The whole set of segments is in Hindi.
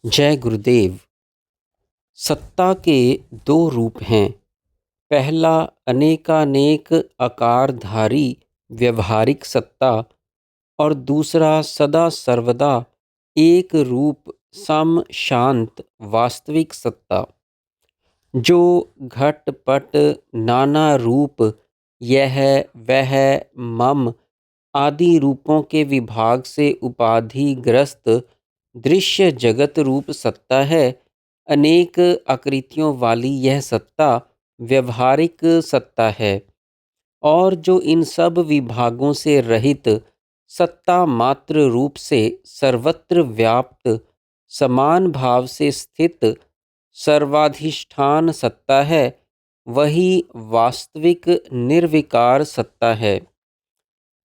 जय गुरुदेव। सत्ता के दो रूप हैं। पहला अनेकानेक आकारधारी व्यवहारिक सत्ता और दूसरा सदा सर्वदा एक रूप सम शांत वास्तविक सत्ता। जो घटपट नाना रूप यह वह मम आदि रूपों के विभाग से उपाधिग्रस्त दृश्य जगत रूप सत्ता है। अनेक आकृतियों वाली यह सत्ता व्यवहारिक सत्ता है और जो इन सब विभागों से रहित सत्ता मात्र रूप से सर्वत्र व्याप्त समान भाव से स्थित सर्वाधिष्ठान सत्ता है, वही वास्तविक निर्विकार सत्ता है।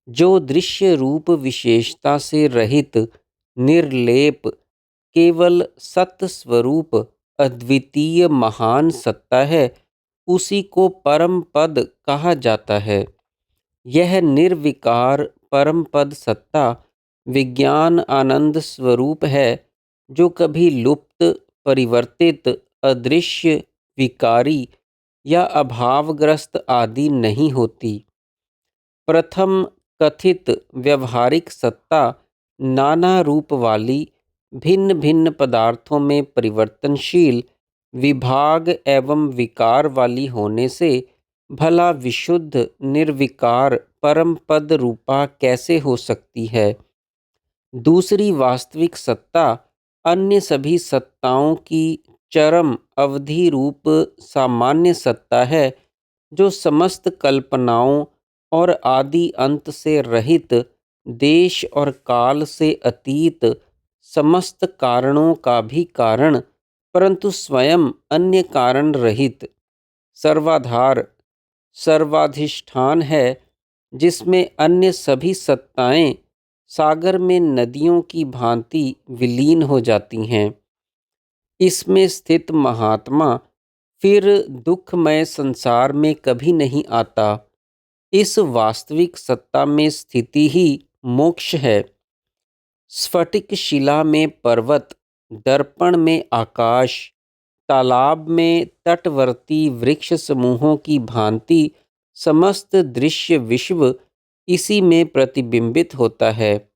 जो दृश्य रूप विशेषता से रहित निर्लेप केवल सत स्वरूप अद्वितीय महान सत्ता है, उसी को परम पद कहा जाता है। यह निर्विकार परम पद सत्ता विज्ञान आनंद स्वरूप है, जो कभी लुप्त परिवर्तित अदृश्य विकारी या अभावग्रस्त आदि नहीं होती। प्रथम कथित व्यवहारिक सत्ता नाना रूप वाली भिन्न भिन्न पदार्थों में परिवर्तनशील विभाग एवं विकार वाली होने से भला विशुद्ध निर्विकार परम पद रूपा कैसे हो सकती है। दूसरी वास्तविक सत्ता अन्य सभी सत्ताओं की चरम अवधि रूप सामान्य सत्ता है, जो समस्त कल्पनाओं और आदि अंत से रहित देश और काल से अतीत समस्त कारणों का भी कारण परंतु स्वयं अन्य कारण रहित सर्वाधार सर्वाधिष्ठान है, जिसमें अन्य सभी सत्ताएं सागर में नदियों की भांति विलीन हो जाती हैं। इसमें स्थित महात्मा फिर दुखमय संसार में कभी नहीं आता। इस वास्तविक सत्ता में स्थिति ही मोक्ष है। स्फटिक शिला में पर्वत, दर्पण में आकाश, तालाब में तटवर्ती वृक्ष समूहों की भांति समस्त दृश्य विश्व इसी में प्रतिबिंबित होता है।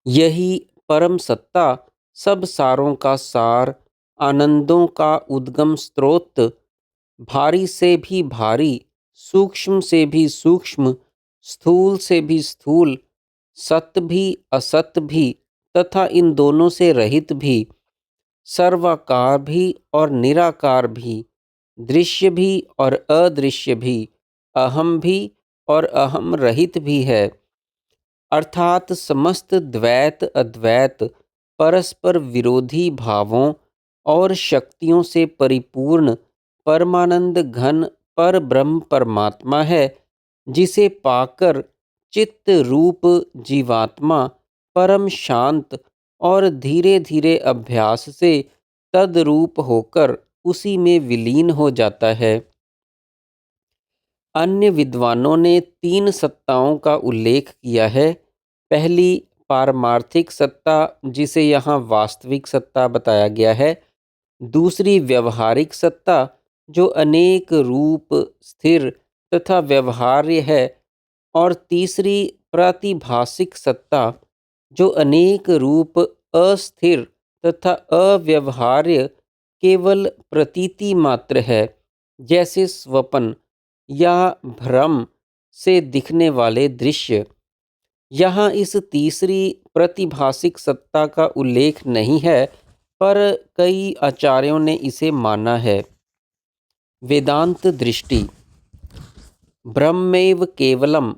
यही परम सत्ता सब सारों का सार, आनंदों का उद्गम स्रोत, भारी से भी भारी, सूक्ष्म से भी सूक्ष्म, स्थूल से भी स्थूल, सत्य भी असत्य भी तथा इन दोनों से रहित भी, सर्वाकार भी और निराकार भी, दृश्य भी और अदृश्य भी, अहम भी और अहम रहित भी है। अर्थात समस्त द्वैत अद्वैत परस्पर विरोधी भावों और शक्तियों से परिपूर्ण परमानंद घन पर ब्रह्म परमात्मा है, जिसे पाकर चित्त रूप जीवात्मा परम शांत और धीरे धीरे अभ्यास से तद्रूप होकर उसी में विलीन हो जाता है। अन्य विद्वानों ने तीन सत्ताओं का उल्लेख किया है। पहली पारमार्थिक सत्ता, जिसे यहाँ वास्तविक सत्ता बताया गया है। दूसरी व्यवहारिक सत्ता, जो अनेक रूप स्थिर तथा व्यवहार्य है। और तीसरी प्रातिभासिक सत्ता, जो अनेक रूप अस्थिर तथा अव्यवहार्य केवल प्रतीति मात्र है, जैसे स्वप्न या भ्रम से दिखने वाले दृश्य। यहाँ इस तीसरी प्रतिभासिक सत्ता का उल्लेख नहीं है, पर कई आचार्यों ने इसे माना है। वेदांत दृष्टि। ब्रह्मैव केवलम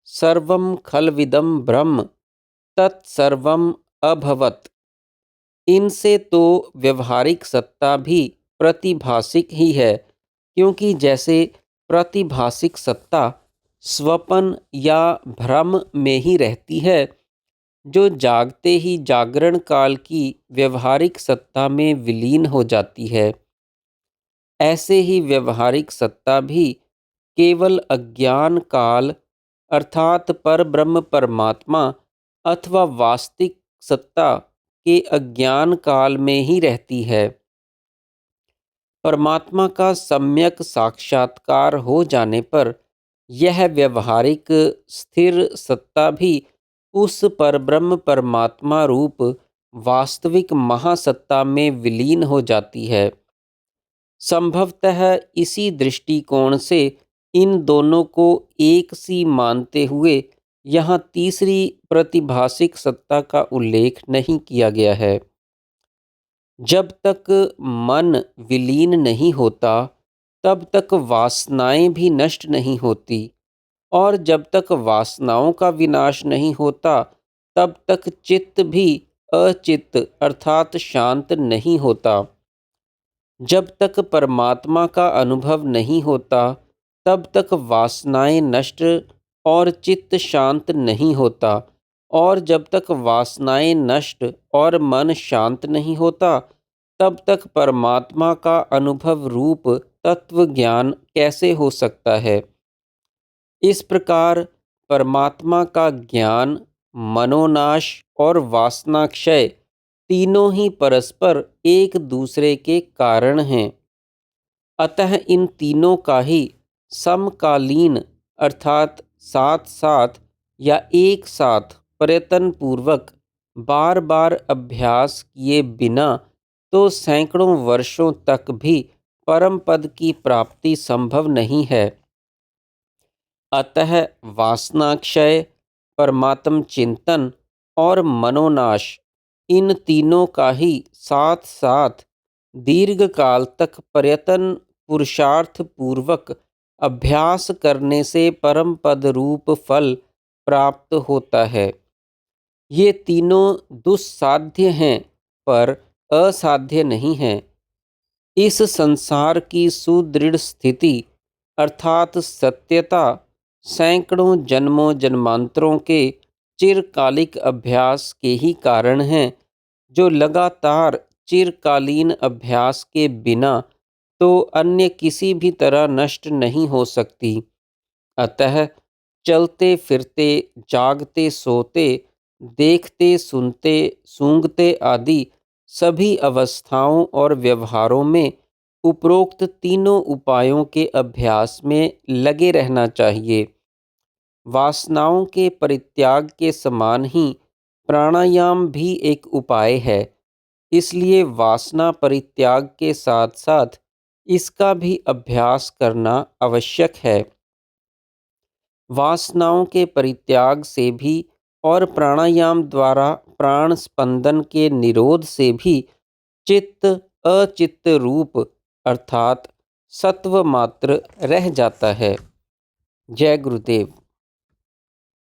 सर्वं खलविदं ब्रह्म तत्सर्वम अभवत्। इनसे तो व्यवहारिक सत्ता भी प्रतिभासिक ही है, क्योंकि जैसे प्रतिभासिक सत्ता स्वपन या भ्रम में ही रहती है, जो जागते ही जागरण काल की व्यवहारिक सत्ता में विलीन हो जाती है, ऐसे ही व्यवहारिक सत्ता भी केवल अज्ञान काल अर्थात पर ब्रह्म परमात्मा अथवा वास्तविक सत्ता के अज्ञान काल में ही रहती है। परमात्मा का सम्यक साक्षात्कार हो जाने पर यह व्यवहारिक स्थिर सत्ता भी उस परब्रह्म परमात्मा रूप वास्तविक महासत्ता में विलीन हो जाती है। संभवतः इसी दृष्टिकोण से इन दोनों को एक सी मानते हुए यहाँ तीसरी प्रतिभासिक सत्ता का उल्लेख नहीं किया गया है। जब तक मन विलीन नहीं होता तब तक वासनाएं भी नष्ट नहीं होती, और जब तक वासनाओं का विनाश नहीं होता तब तक चित्त भी अचित्त अर्थात शांत नहीं होता। जब तक परमात्मा का अनुभव नहीं होता तब तक वासनाएं नष्ट और चित्त शांत नहीं होता, और जब तक वासनाएं नष्ट और मन शांत नहीं होता तब तक परमात्मा का अनुभव रूप तत्व ज्ञान कैसे हो सकता है। इस प्रकार परमात्मा का ज्ञान, मनोनाश और वासनाक्षय तीनों ही परस्पर एक दूसरे के कारण हैं। अतः इन तीनों का ही समकालीन अर्थात साथ साथ या एक साथ प्रयत्न पूर्वक बार बार अभ्यास किए बिना तो सैकड़ों वर्षों तक भी परम पद की प्राप्ति संभव नहीं है। अतः वासनाक्षय, परमात्म चिंतन और मनोनाश इन तीनों का ही साथ साथ दीर्घ काल तक प्रयत्न पुरुषार्थ पूर्वक अभ्यास करने से परम पद रूप फल प्राप्त होता है। ये तीनों दुस्साध्य हैं पर असाध्य नहीं हैं। इस संसार की सुदृढ़ स्थिति अर्थात सत्यता सैकड़ों जन्मों जन्मांतरों के चिरकालिक अभ्यास के ही कारण है, जो लगातार चिरकालीन अभ्यास के बिना तो अन्य किसी भी तरह नष्ट नहीं हो सकती। अतः चलते फिरते, जागते सोते, देखते सुनते, सूंघते आदि सभी अवस्थाओं और व्यवहारों में उपरोक्त तीनों उपायों के अभ्यास में लगे रहना चाहिए। वासनाओं के परित्याग के समान ही प्राणायाम भी एक उपाय है, इसलिए वासना परित्याग के साथ साथ इसका भी अभ्यास करना आवश्यक है। वासनाओं के परित्याग से भी और प्राणायाम द्वारा प्राण स्पंदन के निरोध से भी चित्त अचित्त रूप अर्थात सत्व मात्र रह जाता है। जय गुरुदेव।